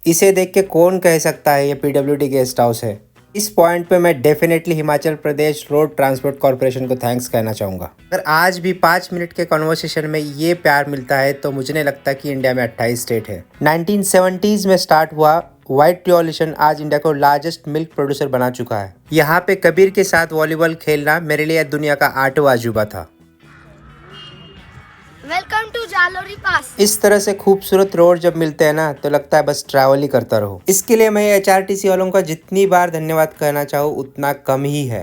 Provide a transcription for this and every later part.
इसे देख के कौन कह सकता है ये पीडब्ल्यूडी गेस्ट हाउस है। इस पॉइंट पे मैं definitely Himachal Pradesh road transport corporation को थैंक्स कहना चाहूँगा। अगर आज भी 5 मिनट के कन्वर्सेशन में ये प्यार मिलता है तो मुझे नहीं लगता कि इंडिया में 28 स्टेट है। 1970s में स्टार्ट हुआ व्हाइट रिवॉल्यूशन आज इंडिया को लार्जेस्ट मिल्क प्रोड्यूसर बना चुका है। यहाँ पे कबीर के साथ वॉलीबॉल खेलना मेरे लिए दुनिया का 8वां अजूबा था। वेलकम टू जालोरी पास। इस तरह से खूबसूरत रोड जब मिलते हैं ना तो लगता है बस ट्रैवल ही करता रहो। इसके लिए मैं HRTC वालों का जितनी बार धन्यवाद कहना चाहूँ उतना कम ही है।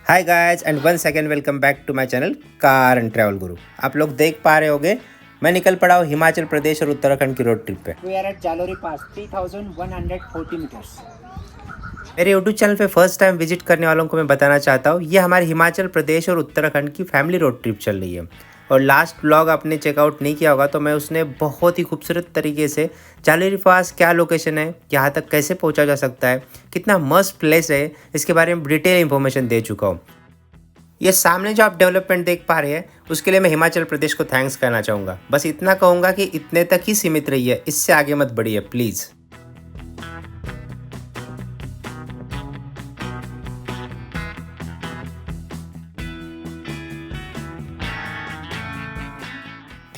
Hi guys and once again welcome back to my channel car and travel Guru. आप लोग देख पा रहे होगे मैं निकल पड़ा हूँ हिमाचल प्रदेश और उत्तराखंड की रोड ट्रिप पे। We are at Jalori Pass, 3,140 meters. मेरे यूट्यूब चैनल पे फर्स्ट टाइम विजिट करने वालों को मैं बताना चाहता हूँ ये हमारे हिमाचल प्रदेश और उत्तराखंड की फैमिली रोड ट्रिप चल रही है। और लास्ट व्लॉग आपने चेकआउट नहीं किया होगा तो मैं उसने बहुत ही खूबसूरत तरीके से जालोरी पास क्या लोकेशन है, यहाँ तक कैसे पहुँचा जा सकता है, कितना मस्त प्लेस है, इसके बारे में डिटेल इन्फॉर्मेशन दे चुका हूँ। ये सामने जो आप डेवलपमेंट देख पा रहे हैं उसके लिए मैं हिमाचल प्रदेश को थैंक्स कहना चाहूँगा। बस इतना कहूँगा कि इतने तक ही सीमित रहिए, इससे आगे मत बढ़िए प्लीज़।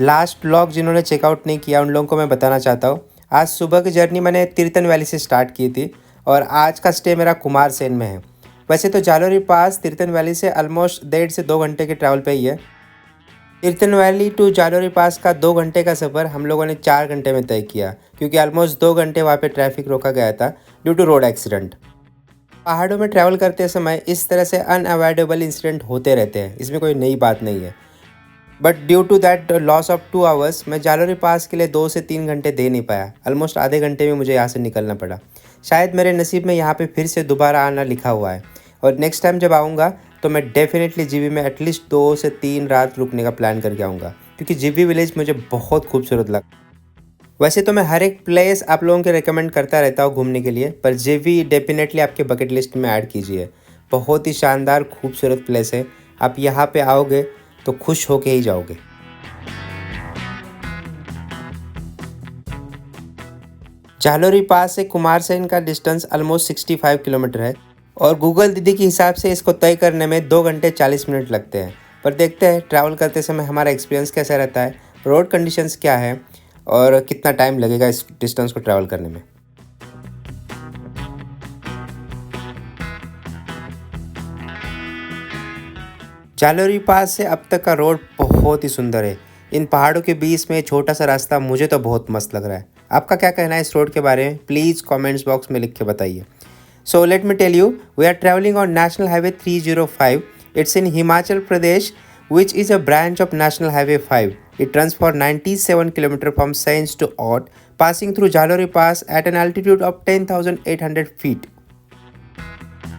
लास्ट ब्लॉग जिन्होंने चेकआउट नहीं किया उन लोगों को मैं बताना चाहता हूँ आज सुबह की जर्नी मैंने तीर्थन वैली से स्टार्ट की थी और आज का स्टे मेरा कुमारसेन में है। वैसे तो जालोरी पास तीर्थन वैली से ऑलमोस्ट 1.5 से 2 घंटे के ट्रैवल पे ही है। तीर्थन वैली टू जालोरी पास का 2 घंटे का सफ़र हम लोगों ने 4 घंटे में तय किया क्योंकि ऑलमोस्ट 2 घंटे वहाँ पे ट्रैफिक रोका गया था ड्यू टू रोड एक्सीडेंट। पहाड़ों में ट्रैवल करते समय इस तरह से अनअवॉइडेबल इंसिडेंट होते रहते हैं, इसमें कोई नई बात नहीं है। But due to that loss of 2 hours मैं जालोरी पास के लिए 2 से 3 घंटे दे नहीं पाया। ऑलमोस्ट आधे घंटे में मुझे यहाँ से निकलना पड़ा। शायद मेरे नसीब में यहाँ पे फिर से दोबारा आना लिखा हुआ है और नेक्स्ट टाइम जब आऊँगा तो मैं डेफिनेटली जीबी में एटलीस्ट 2 से 3 रात रुकने का प्लान करके आऊँगा क्योंकि जीबी विलेज मुझे बहुत खूबसूरत लगा। वैसे तो मैं हर एक प्लेस आप लोगों के रिकमेंड करता रहता हूँ घूमने के लिए, पर जीबी डेफिनेटली आपके बकेट लिस्ट में ऐड कीजिए। बहुत ही शानदार खूबसूरत प्लेस है, आप यहाँ पे आओगे तो खुश होके ही जाओगे। जालोरी पास से कुमारसेन का डिस्टेंस ऑलमोस्ट 65 किलोमीटर है और गूगल दीदी के हिसाब से इसको तय करने में 2 घंटे 40 मिनट लगते हैं। पर देखते हैं ट्रैवल करते समय हमारा एक्सपीरियंस कैसा रहता है, रोड कंडीशंस क्या है और कितना टाइम लगेगा इस डिस्टेंस को ट्रैवल करने में। जालोरी पास से अब तक का रोड बहुत ही सुंदर है। इन पहाड़ों के बीच में छोटा सा रास्ता मुझे तो बहुत मस्त लग रहा है। आपका क्या कहना है इस रोड के बारे में, प्लीज़ कमेंट्स बॉक्स में लिख के बताइए। So let me tell you, we are travelling on national highway 305। It's in Himachal Pradesh which is a branch of National Highway 5. It runs for 97 km from Sains to Ort, passing through Jalori Pass at an altitude of 10,800 feet.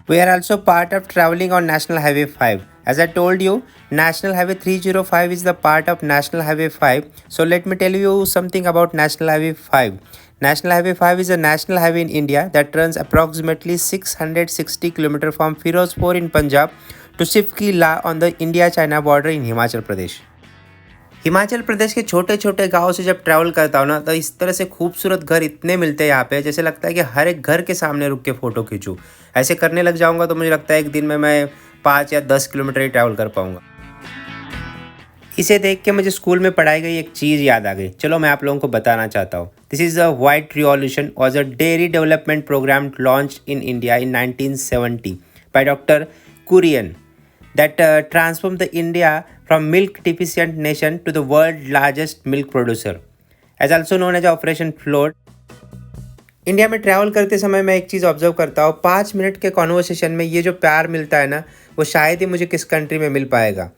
We are also part of traveling on National Highway 5. As I told you, National Highway 305 is the part of National Highway 5. So let me tell you something about National Highway 5. National Highway 5 is a national highway in India that runs approximately 660 km from Firozpur in Punjab to Sifkila on the India-China border in Himachal Pradesh. Himachal Pradesh के छोटे छोटे गाँव से जब travel करता हूँ ना तो इस तरह से खूबसूरत घर इतने मिलते हैं यहाँ पे, जैसे लगता है कि हर एक घर के सामने रुक के फ़ोटो खींचूँ। ऐसे करने लग जाऊँगा तो मुझे लगता है एक दिन में मैं 5 या 10 किलोमीटर ही ट्रैवल कर पाऊँगा। इसे देख के मुझे स्कूल में पढ़ाई गई एक चीज़ याद आ गई, चलो मैं आप लोगों को बताना चाहता हूँ। This is a white revolution was a dairy development programme launch in India in 1970 by doctor Kurien that transformed the India from milk deficient nation to the world largest milk producer, as also known as Operation Flood. India में travel करते समय मैं एक चीज़ observe करता हूँ, 5 minute के conversation में ये जो प्यार मिलता है ना वो शायद ही मुझे किस कंट्री में मिल पाएगा।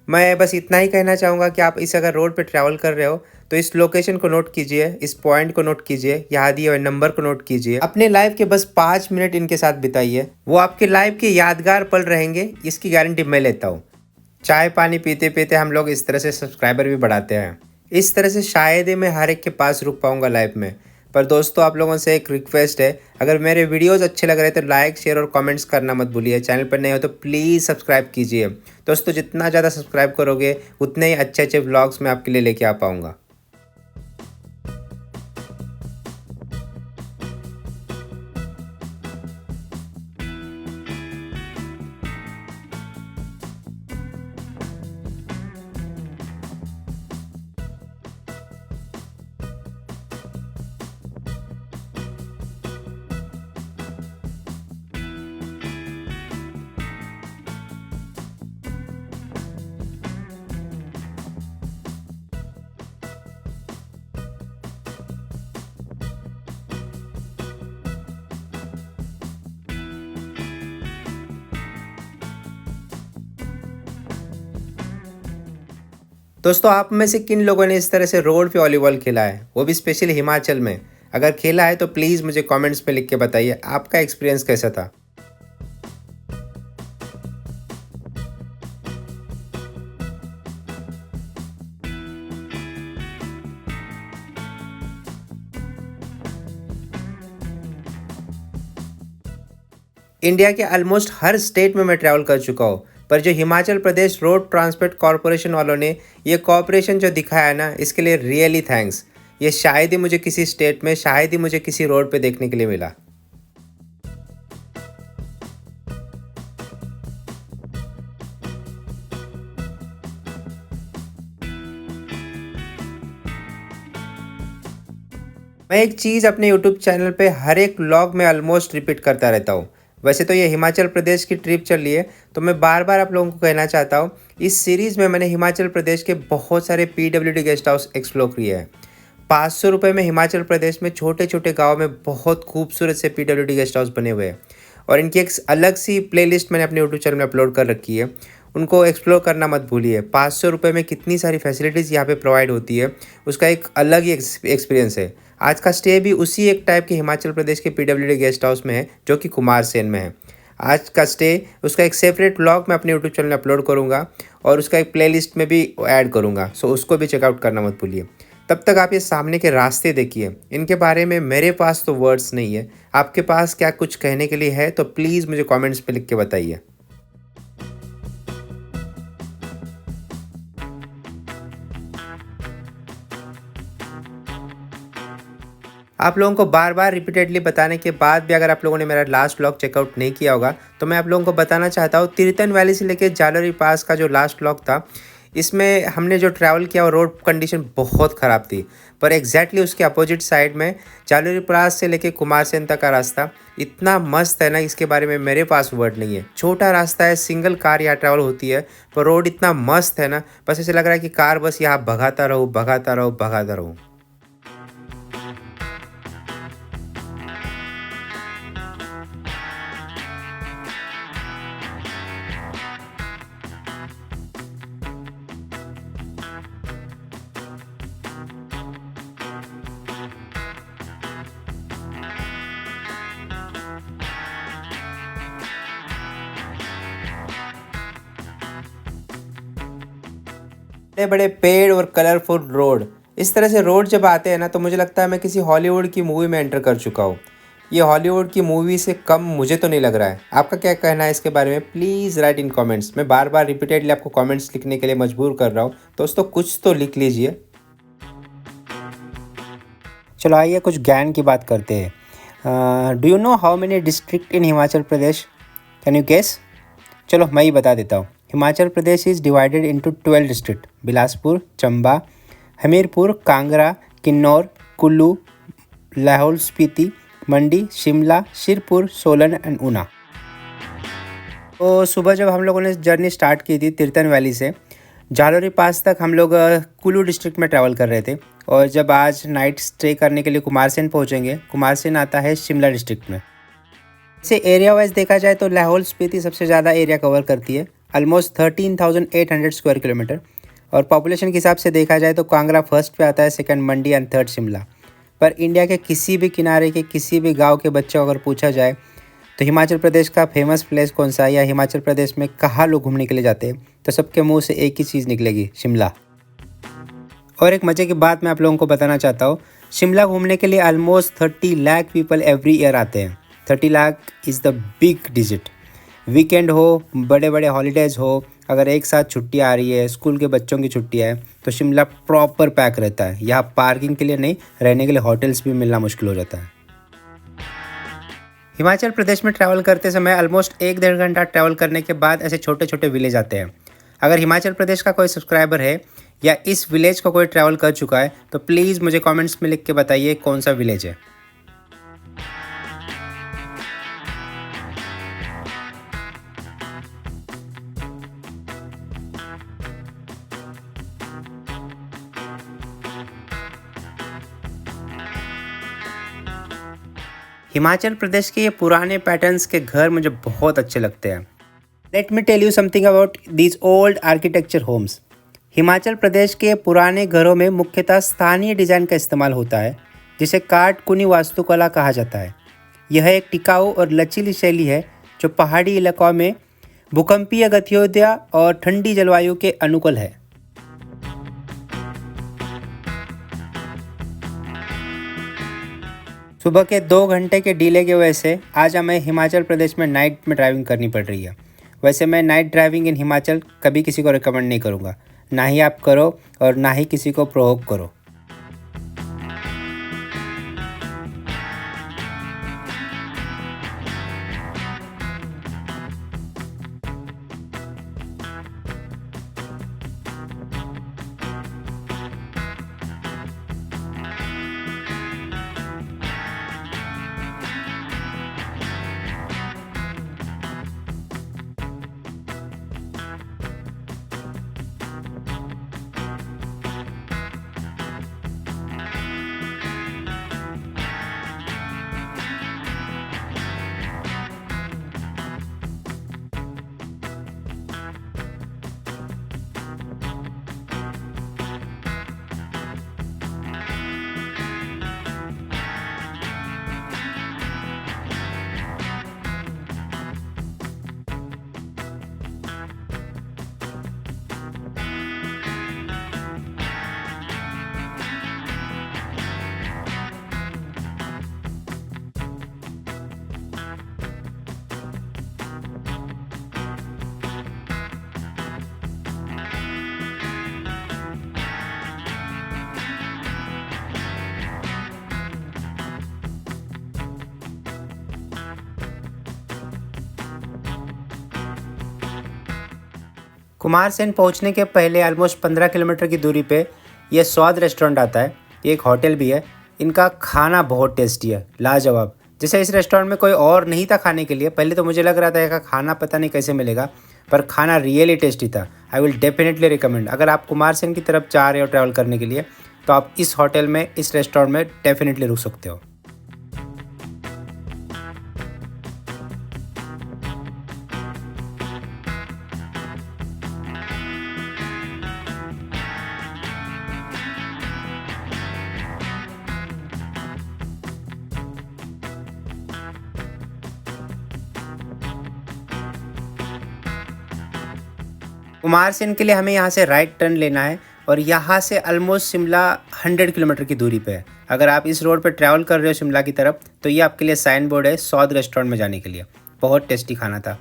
मैं बस इतना ही कहना चाहूँगा कि आप इस अगर रोड पे ट्रैवल कर रहे हो तो इस लोकेशन को नोट कीजिए, इस पॉइंट को नोट कीजिए, यहाँ दिए हुए नंबर को नोट कीजिए। अपने लाइफ के बस 5 मिनट इनके साथ बिताइए, वो आपके लाइफ के यादगार पल रहेंगे, इसकी गारंटी मैं लेता हूँ। चाय पानी पीते पीते हम लोग इस तरह से सब्सक्राइबर भी बढ़ाते हैं। इस तरह से शायद ही मैं हर एक के पास रुक पाऊँगा लाइफ में। पर दोस्तों आप लोगों से एक रिक्वेस्ट है, अगर मेरे वीडियोस अच्छे लग रहे हैं तो लाइक शेयर और कमेंट्स करना मत भूलिए। चैनल पर नए हो तो प्लीज़ सब्सक्राइब कीजिए। दोस्तों जितना ज़्यादा सब्सक्राइब करोगे उतने ही अच्छे अच्छे व्लॉग्स मैं आपके लिए लेके आ पाऊँगा। दोस्तों, आप में से किन लोगों ने इस तरह से रोड पे वॉलीबॉल खेला है, वो भी स्पेशली हिमाचल में? अगर खेला है तो प्लीज़ मुझे कमेंट्स में लिख के बताइए आपका एक्सपीरियंस कैसा था। इंडिया के ऑलमोस्ट हर स्टेट में मैं ट्रैवल कर चुका हूँ, पर जो Himachal Pradesh road transport corporation वालों ने ये कॉपरेशन जो दिखाया है ना, इसके लिए रियली थैंक्स। ये शायद ही मुझे किसी स्टेट में, शायद ही मुझे किसी रोड पे देखने के लिए मिला। मैं एक चीज़ अपने यूट्यूब चैनल पे हर एक व्लॉग में ऑलमोस्ट रिपीट करता रहता हूँ। वैसे तो ये हिमाचल प्रदेश की ट्रिप चल रही है, तो मैं बार बार आप लोगों को कहना चाहता हूँ, इस सीरीज़ में मैंने हिमाचल प्रदेश के बहुत सारे PWD गेस्ट हाउस एक्सप्लोर किए हैं। 500 रुपये में हिमाचल प्रदेश में छोटे छोटे गाँव में बहुत खूबसूरत से PWD गेस्ट हाउस बने हुए हैं, और इनकी एक अलग सी प्लेलिस्ट मैंने अपने यूट्यूब चैनल में अपलोड कर रखी है। उनको एक्सप्लोर करना मत भूलिए। 500 रुपये में कितनी सारी फैसिलिटीज़ यहाँ पे प्रोवाइड होती है, उसका एक अलग ही एक्सपीरियंस है। आज का स्टे भी उसी एक टाइप के हिमाचल प्रदेश के PWD गेस्ट हाउस में है, जो कि कुमारसेन में है। आज का स्टे, उसका एक सेपरेट व्लॉग मैं अपने यूट्यूब चैनल में अपलोड करूँगा, और उसका एक प्लेलिस्ट में भी ऐड करूँगा, सो उसको भी चेकआउट करना मत भूलिए। तब तक आप ये सामने के रास्ते देखिए, इनके बारे में मेरे पास तो वर्ड्स नहीं है। आपके पास क्या कुछ कहने के लिए है तो प्लीज़ मुझे कमेंट्स पे लिख के बताइए। आप लोगों को बार बार रिपीटेडली बताने के बाद भी अगर आप लोगों ने मेरा लास्ट व्लॉग चेकआउट नहीं किया होगा, तो मैं आप लोगों को बताना चाहता हूँ, तीर्थन वैली से लेकर जालोरी पास का जो लास्ट व्लॉग था, इसमें हमने जो ट्रैवल किया वो रोड कंडीशन बहुत ख़राब थी। पर एग्जैक्टली उसके अपोजिट साइड में जालोरी पास से लेकर कुमारसेन तक का रास्ता इतना मस्त है ना, इसके बारे में मेरे पास वर्ड नहीं है। छोटा रास्ता है, सिंगल कार यहाँ ट्रैवल होती है, पर रोड इतना मस्त है ना, बस ऐसे लग रहा है कि कार बस यहाँ भगाता रहूँ भगाता रहूँ भगाता रहूँ। बड़े बड़े पेड़ और कलरफुल रोड, इस तरह से रोड जब आते हैं ना, तो मुझे लगता है मैं किसी हॉलीवुड की मूवी में एंटर कर चुका हूँ। ये हॉलीवुड की मूवी से कम मुझे तो नहीं लग रहा है। आपका क्या कहना है इसके बारे में? Please write in comments. मैं बार बार रिपीटेडली आपको कमेंट्स लिखने के लिए मजबूर कर रहा हूँ, दोस्तों कुछ तो लिख लीजिए। चलो आइए कुछ ज्ञान की बात करते हैं। Do you know how many district in Himachal Pradesh? Can you guess? चलो मैं ही बता देता हूँ। Himachal Pradesh is divided into 12 district: Bilaspur, Chamba, Hamirpur, Kangra, Kinnaur, Kullu, Lahaul Spiti, Mandi, Shimla, Shirpur, Solan and Una. तो सुबह जब हम लोगों ने जर्नी स्टार्ट की थी तीर्थन वैली से जालोरी पास तक, हम लोग कुल्लू डिस्ट्रिक्ट में ट्रैवल कर रहे थे, और जब आज नाइट स्टे करने के लिए कुमारसेन पहुँचेंगे, कुमारसेन आता है शिमला डिस्ट्रिक्ट में। इसे एरिया वाइज देखा जाए तो लाहौल स्पीति सबसे ज़्यादा एरिया कवर करती है, ऑलमोस्ट 13,800 स्क्वायर किलोमीटर। और पॉपुलेशन के हिसाब से देखा जाए तो कांगड़ा फर्स्ट पे आता है, second Mandi and third Shimla. पर इंडिया के किसी भी किनारे के किसी भी गांव के बच्चों को अगर पूछा जाए तो हिमाचल प्रदेश का फेमस प्लेस कौन सा है, या हिमाचल प्रदेश में कहाँ लोग घूमने के लिए जाते हैं, तो सबके मुंह से एक ही चीज़ निकलेगी: शिमला। और एक मज़े की बात मैं आप लोगों को बताना चाहता हूँ, शिमला घूमने के लिए almost 30 lakh people every year आते हैं। 30 lakh is the big digit. Weekend हो, बड़े बड़े हॉलीडेज़ हो, अगर एक साथ छुट्टी आ रही है, स्कूल के बच्चों की छुट्टी है, तो शिमला प्रॉपर पैक रहता है। यहाँ पार्किंग के लिए नहीं, रहने के लिए होटल्स भी मिलना मुश्किल हो जाता है। हिमाचल प्रदेश में ट्रैवल करते समय ऑलमोस्ट 1-1.5 घंटा ट्रैवल करने के बाद ऐसे छोटे छोटे विलेज आते हैं। अगर हिमाचल प्रदेश का कोई सब्सक्राइबर है या इस विलेज को कोई ट्रैवल कर चुका है, तो प्लीज़ मुझे कमेंट्स में लिख के बताइए कौन सा विलेज है। हिमाचल प्रदेश के ये पुराने पैटर्न्स के घर मुझे बहुत अच्छे लगते हैं। Let me tell you something about these old architecture homes. Himachal Pradesh के पुराने घरों में मुख्यतः स्थानीय डिजाइन का इस्तेमाल होता है, जिसे काटकुनी वास्तुकला कहा जाता है। यह एक टिकाऊ और लचीली शैली है जो पहाड़ी इलाकों में भूकंपीय गतिविधियाँ और ठंडी जलवायु के अनुकूल है। सुबह के 2 घंटे के डिले की वजह से आज हमें हिमाचल प्रदेश में नाइट में ड्राइविंग करनी पड़ रही है। वैसे मैं नाइट ड्राइविंग इन हिमाचल कभी किसी को रिकमेंड नहीं करूँगा, ना ही आप करो और ना ही किसी को प्रोवोक करो। कुमारसेन पहुंचने के पहले ऑलमोस्ट 15 किलोमीटर की दूरी पे ये स्वाद रेस्टोरेंट आता है। ये एक होटल भी है। इनका खाना बहुत टेस्टी है, लाजवाब। जैसे इस रेस्टोरेंट में कोई और नहीं था खाने के लिए। पहले तो मुझे लग रहा था इसका खाना पता नहीं कैसे मिलेगा, पर खाना रियली टेस्टी था। I will definitely recommend. अगर आप कुमारसेन की तरफ जा रहे हो ट्रैवल करने के लिए तो आप इस होटल में, इस रेस्टोरेंट में डेफिनेटली रुक सकते हो। कुमारसेन के लिए हमें यहाँ से राइट टर्न लेना है और यहाँ से ऑलमोस्ट शिमला 100 किलोमीटर की दूरी पे है। अगर आप इस रोड पे ट्रैवल कर रहे हो शिमला की तरफ तो ये आपके लिए साइन बोर्ड है स्वाद रेस्टोरेंट में जाने के लिए। बहुत टेस्टी खाना था।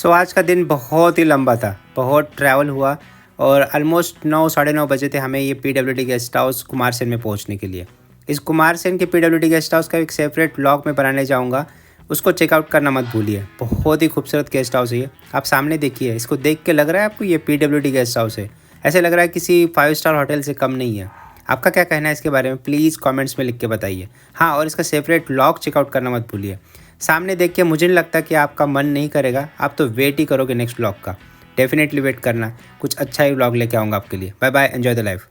आज का दिन बहुत ही लंबा था, बहुत ट्रैवल हुआ और ऑलमोस्ट 9 साढ़े 9 बजे थे हमें ये PWD गेस्ट हाउस कुमारसेन में पहुँचने के लिए। इस कुमारसेन के PWD गेस्ट हाउस का एक सेपरेट व्लॉग में बनाने जाऊँगा, उसको चेकआउट करना मत भूलिए। बहुत ही खूबसूरत गेस्ट हाउस है ये। आप सामने देखिए, इसको देख के लग रहा है आपको ये PWD गेस्ट हाउस है? ऐसे लग रहा है किसी 5 स्टार होटल से कम नहीं है। आपका क्या कहना है इसके बारे में? प्लीज़ कमेंट्स में लिख के बताइए। हाँ, और इसका सेपरेट व्लॉग चेकआउट करना मत भूलिए। सामने देख के मुझे नहीं लगता कि आपका मन नहीं करेगा, आप तो वेट ही करोगे नेक्स्ट व्लॉग का। डेफिनेटली वेट करना, कुछ अच्छा ही व्लॉग लेके आऊँगा आपके लिए। Bye bye, enjoy the life.